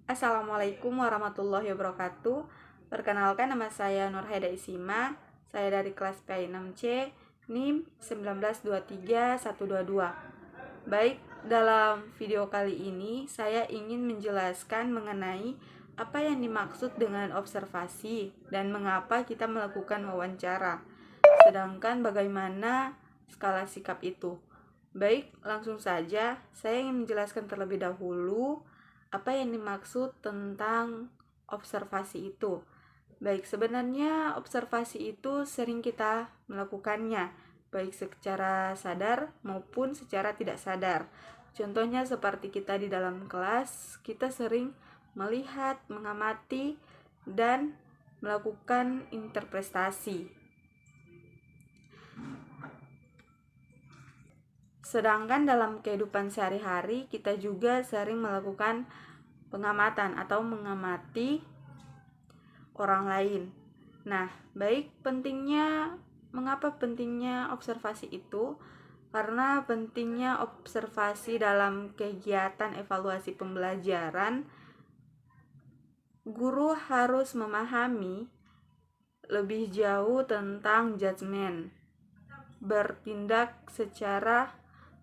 Assalamualaikum warahmatullahi wabarakatuh. Perkenalkan, nama saya Nurhaida Isima. Saya dari kelas PI6C, NIM 1923122. Baik, dalam video kali ini saya ingin menjelaskan mengenai apa yang dimaksud dengan observasi dan mengapa kita melakukan wawancara. Sedangkan bagaimana skala sikap itu. Baik, langsung saja saya ingin menjelaskan terlebih dahulu apa yang dimaksud tentang observasi itu. Baik, sebenarnya observasi itu sering kita melakukannya, baik secara sadar maupun secara tidak sadar. Contohnya seperti kita di dalam kelas, kita sering melihat, mengamati, dan melakukan interpretasi. Sedangkan dalam kehidupan sehari-hari kita juga sering melakukan pengamatan atau mengamati orang lain. Nah, baik, mengapa pentingnya observasi itu? Karena pentingnya observasi dalam kegiatan evaluasi pembelajaran, guru harus memahami lebih jauh tentang judgement, bertindak secara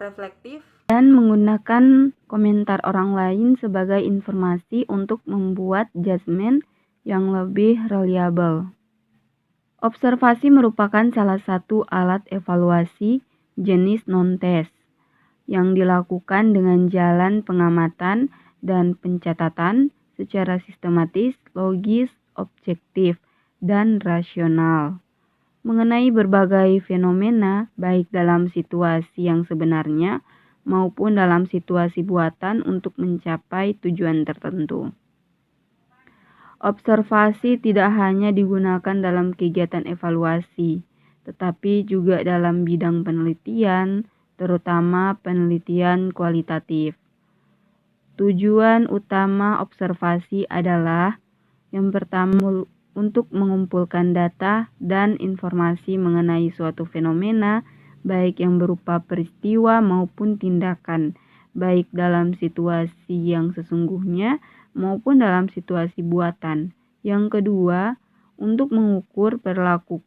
reflektif, dan menggunakan komentar orang lain sebagai informasi untuk membuat judgement yang lebih reliable. Observasi merupakan salah satu alat evaluasi jenis non-test yang dilakukan dengan jalan pengamatan dan pencatatan secara sistematis, logis, objektif, dan rasional mengenai berbagai fenomena, baik dalam situasi yang sebenarnya maupun dalam situasi buatan untuk mencapai tujuan tertentu. Observasi tidak hanya digunakan dalam kegiatan evaluasi, tetapi juga dalam bidang penelitian, terutama penelitian kualitatif. Tujuan utama observasi adalah yang pertama, untuk mengumpulkan data dan informasi mengenai suatu fenomena, baik yang berupa peristiwa maupun tindakan, baik dalam situasi yang sesungguhnya maupun dalam situasi buatan. Yang kedua, untuk mengukur perilaku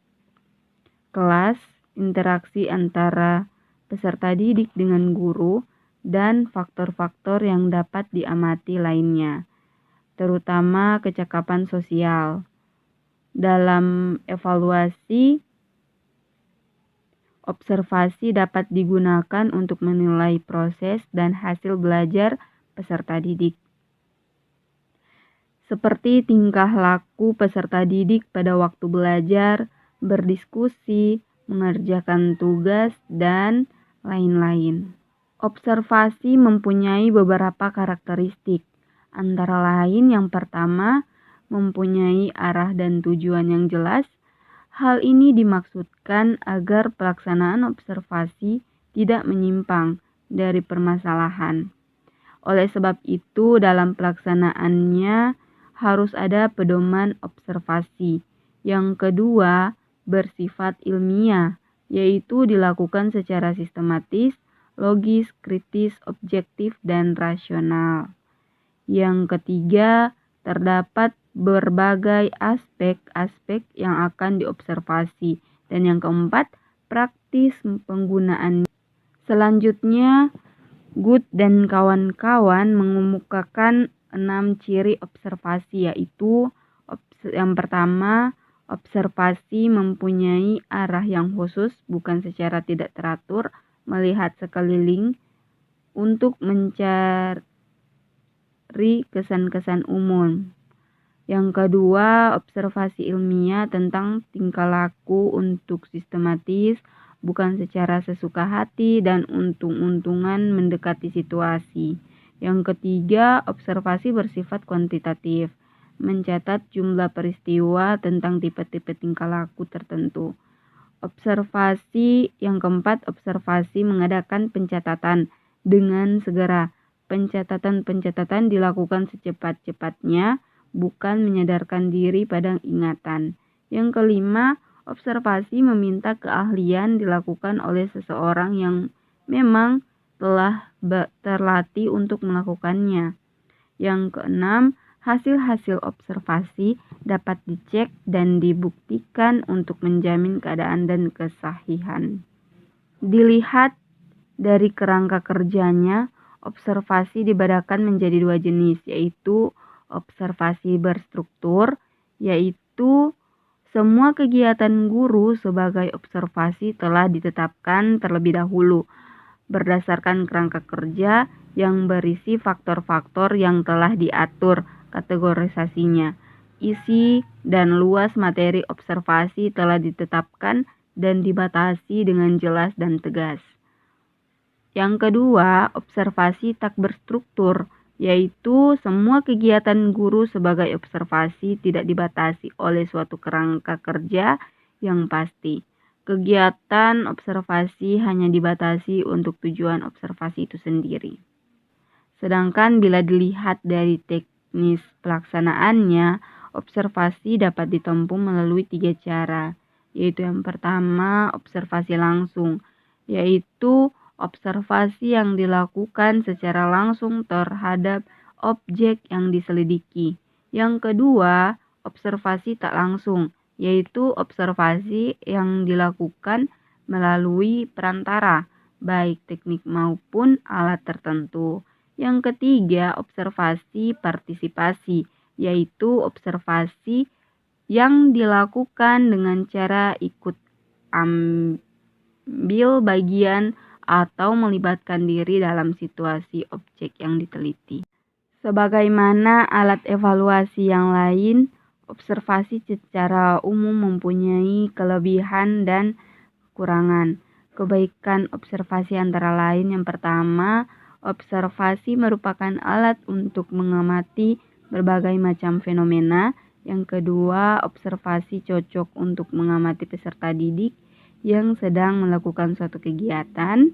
kelas, interaksi antara peserta didik dengan guru, dan faktor-faktor yang dapat diamati lainnya, terutama kecakapan sosial. Dalam evaluasi, observasi dapat digunakan untuk menilai proses dan hasil belajar peserta didik, seperti tingkah laku peserta didik pada waktu belajar, berdiskusi, mengerjakan tugas, dan lain-lain. Observasi mempunyai beberapa karakteristik, antara lain yang pertama, mempunyai arah dan tujuan yang jelas. Hal ini dimaksudkan agar pelaksanaan observasi tidak menyimpang dari permasalahan. Oleh sebab itu, dalam pelaksanaannya harus ada pedoman observasi. Yang kedua, bersifat ilmiah, yaitu dilakukan secara sistematis, logis, kritis, objektif, dan rasional. Yang ketiga, terdapat berbagai aspek-aspek yang akan diobservasi. Dan yang keempat, praktis penggunaan. Selanjutnya, Good dan kawan-kawan mengemukakan 6 ciri observasi, yaitu yang pertama, observasi mempunyai arah yang khusus, bukan secara tidak teratur, melihat sekeliling untuk mencari kesan-kesan umum. Yang kedua, observasi ilmiah tentang tingkah laku untuk sistematis, bukan secara sesuka hati dan untung-untungan mendekati situasi. Yang ketiga, observasi bersifat kuantitatif, mencatat jumlah peristiwa tentang tipe-tipe tingkah laku tertentu. Observasi yang keempat, observasi mengadakan pencatatan dengan segera. Pencatatan dilakukan secepat-cepatnya, bukan menyadarkan diri pada ingatan. Yang kelima, Observasi meminta keahlian dilakukan oleh seseorang yang memang telah terlatih untuk melakukannya. Yang keenam, hasil-hasil observasi dapat dicek dan dibuktikan untuk menjamin keadaan dan kesahihan. Dilihat dari kerangka kerjanya, observasi dibedakan menjadi dua jenis, yaitu observasi berstruktur, yaitu semua kegiatan guru sebagai observasi telah ditetapkan terlebih dahulu berdasarkan kerangka kerja yang berisi faktor-faktor yang telah diatur kategorisasinya. Isi dan luas materi observasi telah ditetapkan dan dibatasi dengan jelas dan tegas. Yang kedua, observasi tak berstruktur, yaitu semua kegiatan guru sebagai observasi tidak dibatasi oleh suatu kerangka kerja yang pasti. Kegiatan observasi hanya dibatasi untuk tujuan observasi itu sendiri. Sedangkan bila dilihat dari teknis pelaksanaannya, observasi dapat ditempuh melalui 3 cara, yaitu yang pertama, observasi langsung, yaitu observasi yang dilakukan secara langsung terhadap objek yang diselidiki. Yang kedua, observasi tak langsung, yaitu observasi yang dilakukan melalui perantara, baik teknik maupun alat tertentu. Yang ketiga, observasi partisipasi, yaitu observasi yang dilakukan dengan cara ikut ambil bagian atau melibatkan diri dalam situasi objek yang diteliti. Sebagaimana alat evaluasi yang lain, observasi secara umum mempunyai kelebihan dan kekurangan. Kebaikan observasi antara lain yang pertama, observasi merupakan alat untuk mengamati berbagai macam fenomena. Yang kedua, observasi cocok untuk mengamati peserta didik yang sedang melakukan suatu kegiatan.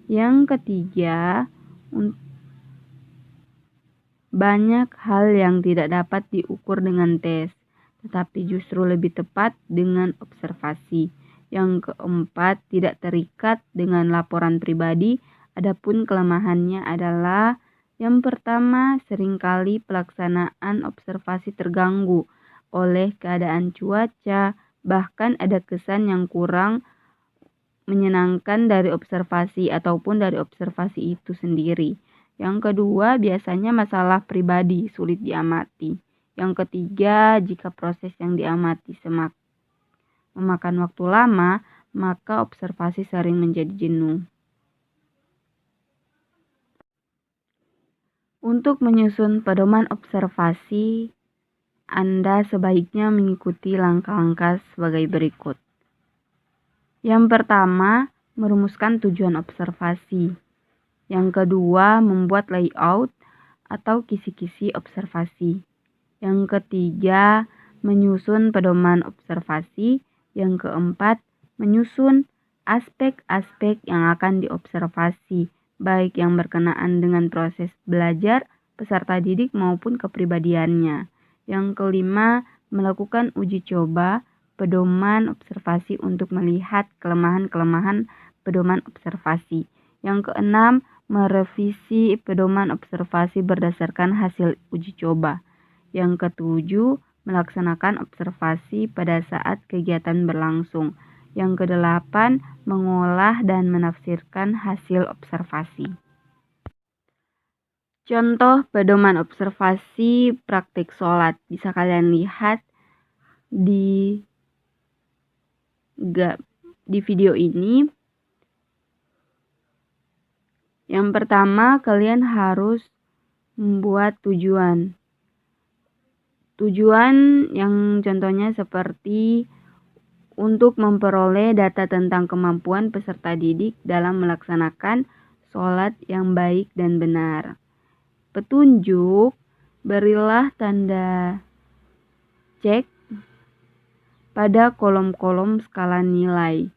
Yang ketiga, banyak hal yang tidak dapat diukur dengan tes, tetapi justru lebih tepat dengan observasi. Yang keempat, tidak terikat dengan laporan pribadi. Adapun kelemahannya adalah yang pertama, seringkali pelaksanaan observasi terganggu oleh keadaan cuaca, bahkan ada kesan yang kurang menyenangkan dari observasi ataupun dari observasi itu sendiri. Yang kedua, biasanya masalah pribadi sulit diamati. Yang ketiga, jika proses yang diamati memakan waktu lama, maka observasi sering menjadi jenuh. Untuk menyusun pedoman observasi, Anda sebaiknya mengikuti langkah-langkah sebagai berikut. Yang pertama, merumuskan tujuan observasi. Yang kedua, membuat layout atau kisi-kisi observasi. Yang ketiga, menyusun pedoman observasi. Yang keempat, menyusun aspek-aspek yang akan diobservasi, baik yang berkenaan dengan proses belajar peserta didik maupun kepribadiannya. Yang kelima, melakukan uji coba pedoman observasi untuk melihat kelemahan-kelemahan pedoman observasi. Yang keenam, merevisi pedoman observasi berdasarkan hasil uji coba. Yang ketujuh, melaksanakan observasi pada saat kegiatan berlangsung. Yang kedelapan, mengolah dan menafsirkan hasil observasi. Contoh pedoman observasi praktik sholat bisa kalian lihat di video ini. Yang pertama, kalian harus membuat tujuan. Tujuan yang contohnya seperti untuk memperoleh data tentang kemampuan peserta didik dalam melaksanakan sholat yang baik dan benar. Petunjuk, berilah tanda cek pada kolom-kolom skala nilai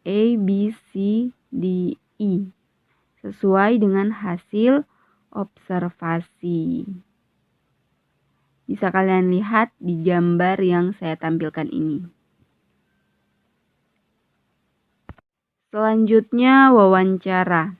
A, B, C, D, E sesuai dengan hasil observasi. Bisa kalian lihat di gambar yang saya tampilkan ini. Selanjutnya, wawancara.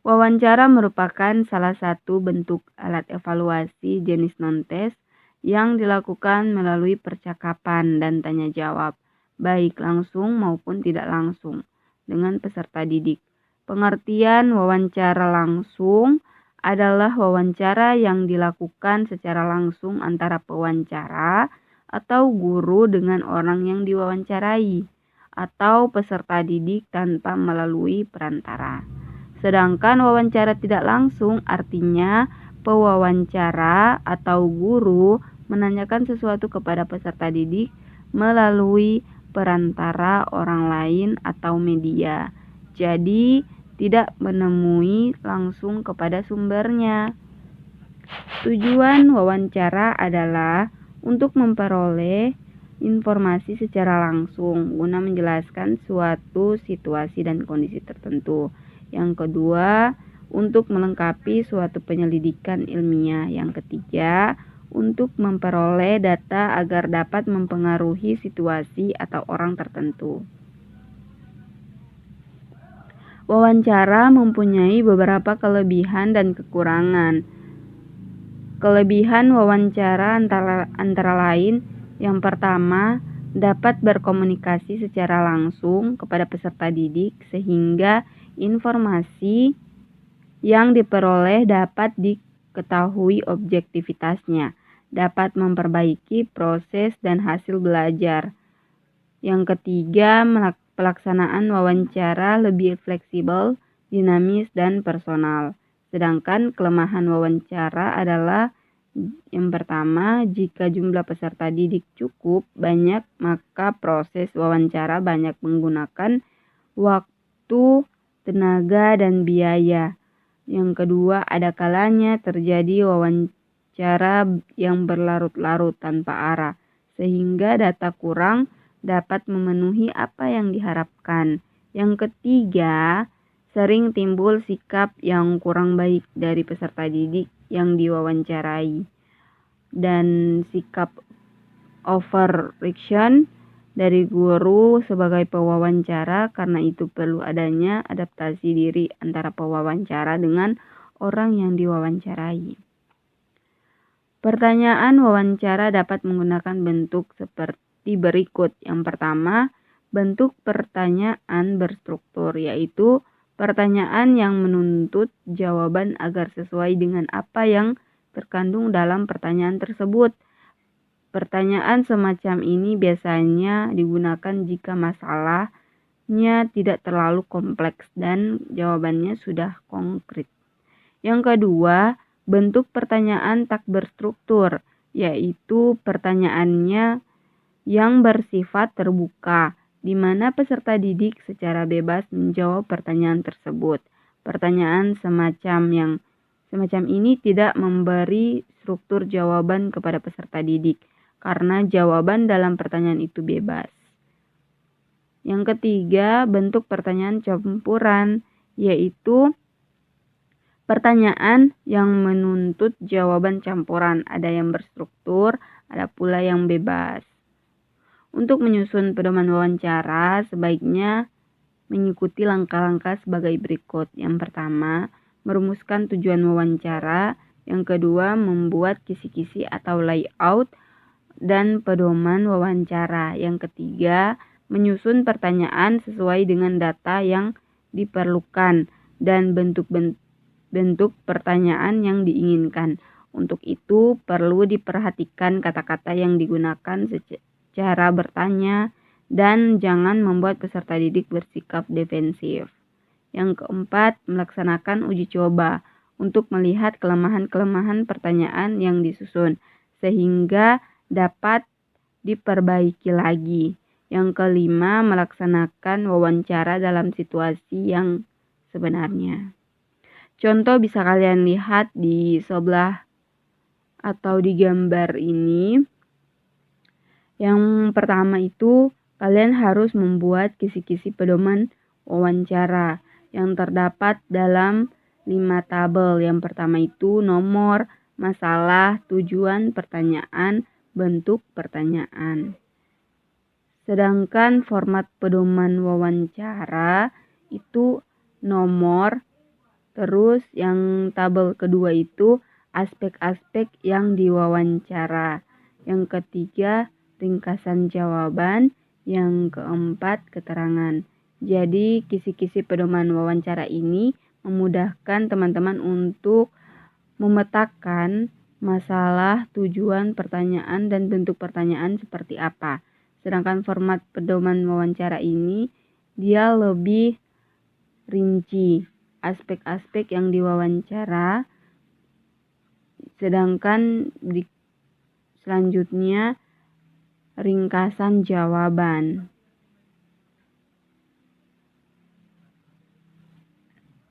Wawancara merupakan salah satu bentuk alat evaluasi jenis non-tes yang dilakukan melalui percakapan dan tanya jawab, baik langsung maupun tidak langsung, dengan peserta didik. Pengertian wawancara langsung adalah wawancara yang dilakukan secara langsung antara pewawancara atau guru dengan orang yang diwawancarai, atau peserta didik tanpa melalui perantara. Sedangkan wawancara tidak langsung artinya pewawancara atau guru menanyakan sesuatu kepada peserta didik melalui perantara orang lain atau media. Jadi, tidak menemui langsung kepada sumbernya. Tujuan wawancara adalah untuk memperoleh informasi secara langsung guna menjelaskan suatu situasi dan kondisi tertentu. Yang kedua, untuk melengkapi suatu penyelidikan ilmiah. Yang ketiga, untuk memperoleh data agar dapat mempengaruhi situasi atau orang tertentu. Wawancara mempunyai beberapa kelebihan dan kekurangan. Kelebihan wawancara antara lain, yang pertama, dapat berkomunikasi secara langsung kepada peserta didik sehingga informasi yang diperoleh dapat diketahui objektivitasnya, dapat memperbaiki proses dan hasil belajar. Yang ketiga, pelaksanaan wawancara lebih fleksibel, dinamis, dan personal. Sedangkan kelemahan wawancara adalah yang pertama, jika jumlah peserta didik cukup banyak, maka proses wawancara banyak menggunakan waktu, tenaga, dan biaya. Yang kedua, ada kalanya terjadi wawancara yang berlarut-larut tanpa arah, sehingga data kurang dapat memenuhi apa yang diharapkan. Yang ketiga, sering timbul sikap yang kurang baik dari peserta didik yang diwawancarai dan sikap overreaction dari guru sebagai pewawancara. Karena itu perlu adanya adaptasi diri antara pewawancara dengan orang yang diwawancarai. Pertanyaan wawancara dapat menggunakan bentuk seperti berikut. Yang pertama, bentuk pertanyaan berstruktur, yaitu pertanyaan yang menuntut jawaban agar sesuai dengan apa yang terkandung dalam pertanyaan tersebut. Pertanyaan semacam ini biasanya digunakan jika masalahnya tidak terlalu kompleks dan jawabannya sudah konkret. Yang kedua, bentuk pertanyaan tak berstruktur, yaitu pertanyaannya yang bersifat terbuka, di mana peserta didik secara bebas menjawab pertanyaan tersebut. Pertanyaan semacam ini tidak memberi struktur jawaban kepada peserta didik, karena jawaban dalam pertanyaan itu bebas. Yang ketiga, bentuk pertanyaan campuran, yaitu pertanyaan yang menuntut jawaban campuran, ada yang berstruktur, ada pula yang bebas. Untuk menyusun pedoman wawancara, sebaiknya mengikuti langkah-langkah sebagai berikut. Yang pertama, merumuskan tujuan wawancara. Yang kedua, membuat kisi-kisi atau layout dan pedoman wawancara. Yang ketiga, menyusun pertanyaan sesuai dengan data yang diperlukan dan bentuk pertanyaan yang diinginkan. Untuk itu, perlu diperhatikan kata-kata yang digunakan cara bertanya dan jangan membuat peserta didik bersikap defensif. Yang keempat, melaksanakan uji coba untuk melihat kelemahan-kelemahan pertanyaan yang disusun sehingga dapat diperbaiki lagi. Yang kelima, melaksanakan wawancara dalam situasi yang sebenarnya. Contoh bisa kalian lihat di sebelah atau di gambar ini. Yang pertama itu, kalian harus membuat kisi-kisi pedoman wawancara yang terdapat dalam 5 tabel. Yang pertama itu nomor, masalah, tujuan pertanyaan, bentuk pertanyaan. Sedangkan format pedoman wawancara itu nomor, terus yang tabel kedua itu aspek-aspek yang diwawancara. Yang ketiga ringkasan jawaban, yang keempat keterangan. Jadi kisi-kisi pedoman wawancara ini memudahkan teman-teman untuk memetakan masalah, tujuan pertanyaan, dan bentuk pertanyaan seperti apa. Sedangkan format pedoman wawancara ini dia lebih rinci aspek-aspek yang diwawancara, sedangkan selanjutnya ringkasan jawaban.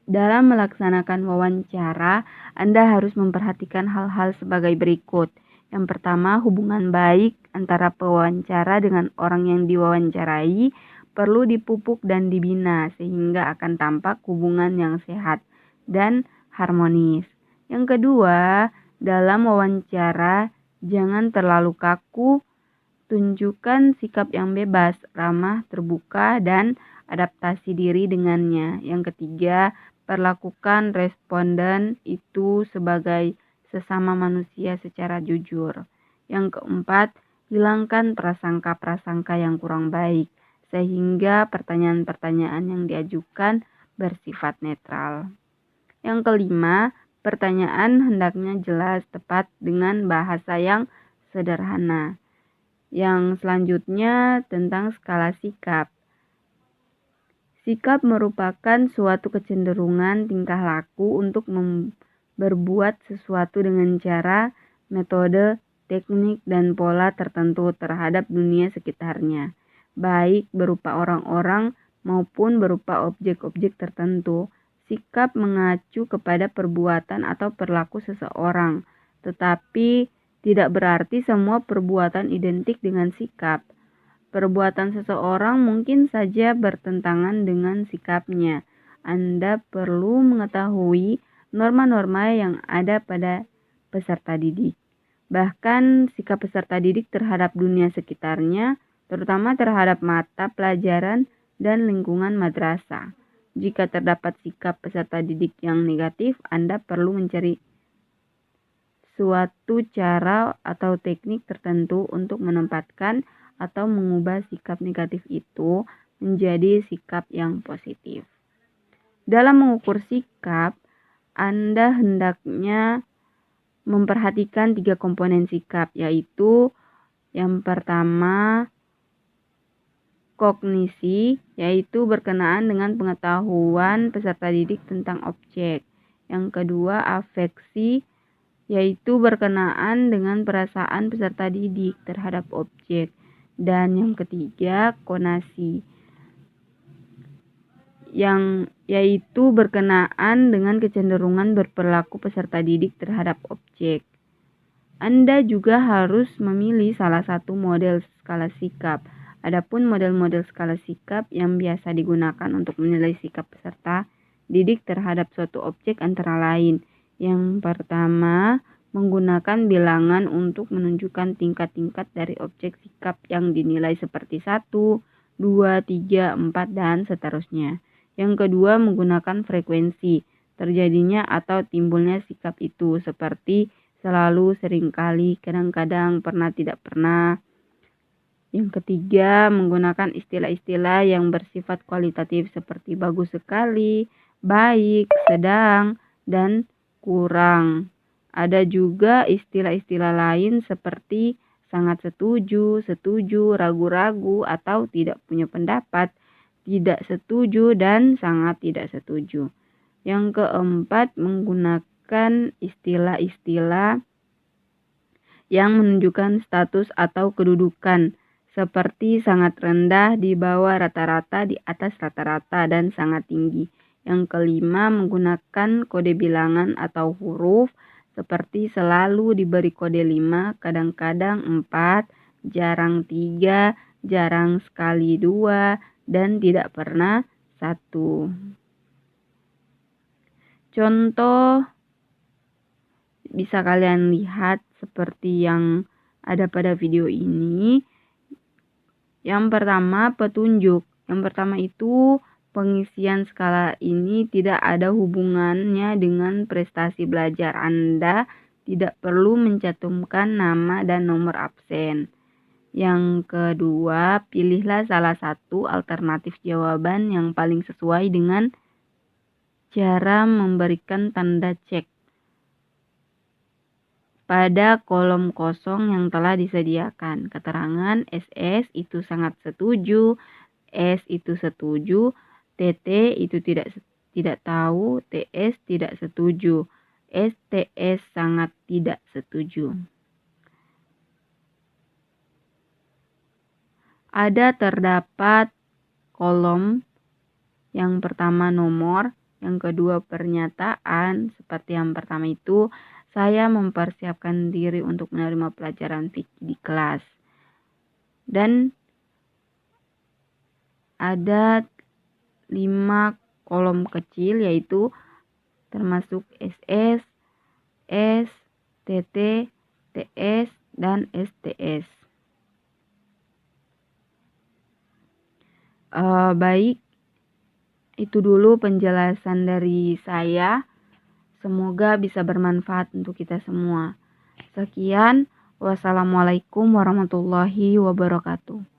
Dalam melaksanakan wawancara, Anda harus memperhatikan hal-hal sebagai berikut. Yang pertama, hubungan baik antara pewawancara dengan orang yang diwawancarai perlu dipupuk dan dibina sehingga akan tampak hubungan yang sehat dan harmonis. Yang kedua, dalam wawancara jangan terlalu kaku, tunjukkan sikap yang bebas, ramah, terbuka, dan adaptasi diri dengannya. Yang ketiga, perlakukan responden itu sebagai sesama manusia secara jujur. Yang keempat, hilangkan prasangka-prasangka yang kurang baik, sehingga pertanyaan-pertanyaan yang diajukan bersifat netral. Yang kelima, pertanyaan hendaknya jelas, tepat, dengan bahasa yang sederhana. Yang selanjutnya tentang skala sikap. Sikap merupakan suatu kecenderungan tingkah laku untuk berbuat sesuatu dengan cara, metode, teknik, dan pola tertentu terhadap dunia sekitarnya, baik berupa orang-orang maupun berupa objek-objek tertentu. Sikap mengacu kepada perbuatan atau perilaku seseorang, tetapi tidak berarti semua perbuatan identik dengan sikap. Perbuatan seseorang mungkin saja bertentangan dengan sikapnya. Anda perlu mengetahui norma-norma yang ada pada peserta didik. Bahkan sikap peserta didik terhadap dunia sekitarnya, terutama terhadap mata pelajaran dan lingkungan madrasah. Jika terdapat sikap peserta didik yang negatif, Anda perlu mencari suatu cara atau teknik tertentu untuk menempatkan atau mengubah sikap negatif itu menjadi sikap yang positif. Dalam mengukur sikap, Anda hendaknya memperhatikan 3 komponen sikap, yaitu yang pertama kognisi, yaitu berkenaan dengan pengetahuan peserta didik tentang objek. Yang kedua afeksi, yaitu berkenaan dengan perasaan peserta didik terhadap objek. Dan yang ketiga konasi, yang yaitu berkenaan dengan kecenderungan berperilaku peserta didik terhadap objek. Anda juga harus memilih salah satu model skala sikap. Adapun model-model skala sikap yang biasa digunakan untuk menilai sikap peserta didik terhadap suatu objek antara lain. Yang pertama, menggunakan bilangan untuk menunjukkan tingkat-tingkat dari objek sikap yang dinilai seperti 1, 2, 3, 4, dan seterusnya. Yang kedua, menggunakan frekuensi terjadinya atau timbulnya sikap itu seperti selalu, seringkali, kadang-kadang, pernah, tidak pernah. Yang ketiga, menggunakan istilah-istilah yang bersifat kualitatif seperti bagus sekali, baik, sedang, dan kurang. Ada juga istilah-istilah lain seperti sangat setuju, setuju, ragu-ragu, atau tidak punya pendapat, tidak setuju, dan sangat tidak setuju. Yang keempat, menggunakan istilah-istilah yang menunjukkan status atau kedudukan seperti sangat rendah, di bawah rata-rata, di atas rata-rata, dan sangat tinggi. Yang kelima, menggunakan kode bilangan atau huruf seperti selalu diberi kode 5, kadang-kadang 4, jarang 3, jarang sekali 2, dan tidak pernah 1. Contoh bisa kalian lihat seperti yang ada pada video ini. Yang pertama, petunjuk. Yang pertama itu pengisian skala ini tidak ada hubungannya dengan prestasi belajar. Anda tidak perlu mencantumkan nama dan nomor absen. Yang kedua, pilihlah salah satu alternatif jawaban yang paling sesuai dengan cara memberikan tanda cek pada kolom kosong yang telah disediakan. Keterangan SS itu sangat setuju, S itu setuju, TT itu tidak tahu, TS tidak setuju, STS sangat tidak setuju. Ada terdapat kolom yang pertama nomor, yang kedua pernyataan. Seperti yang pertama itu, saya mempersiapkan diri untuk menerima pelajaran fikih di kelas. Dan ada 5 kolom kecil, yaitu termasuk SS, S, TT, TS, dan STS. Baik, itu dulu penjelasan dari saya. Semoga bisa bermanfaat untuk kita semua. Sekian, wassalamualaikum warahmatullahi wabarakatuh.